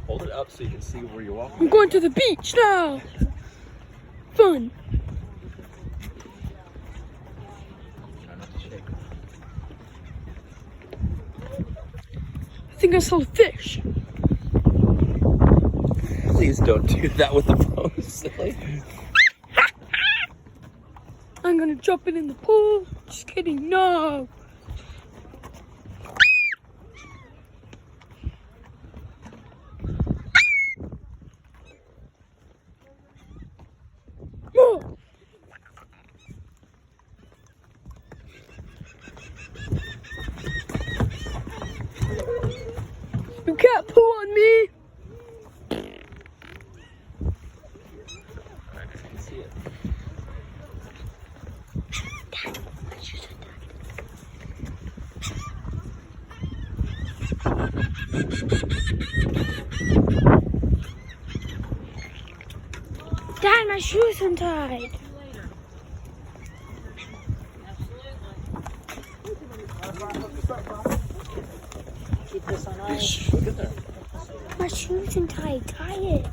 Hold it up so you can see where you're walking. I'm going to the beach now. Fun. Try not to shake. I think I saw a fish. Please don't do that with the phone, silly. I'm gonna drop it in the pool. Just kidding, no. Oh. You can't pull on me. I can see it. Dad, my shoes untied. Keep this on ice. Look at there. My shoes untied. Tie it.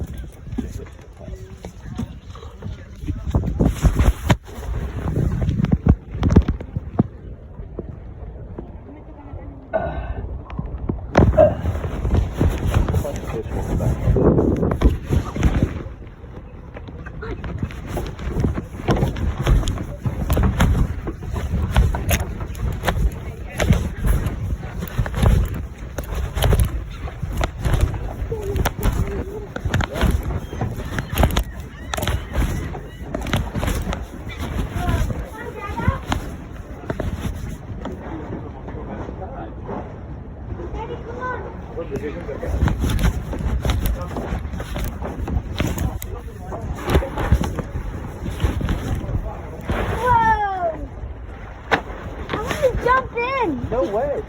Whoa! I want to jump in. No way.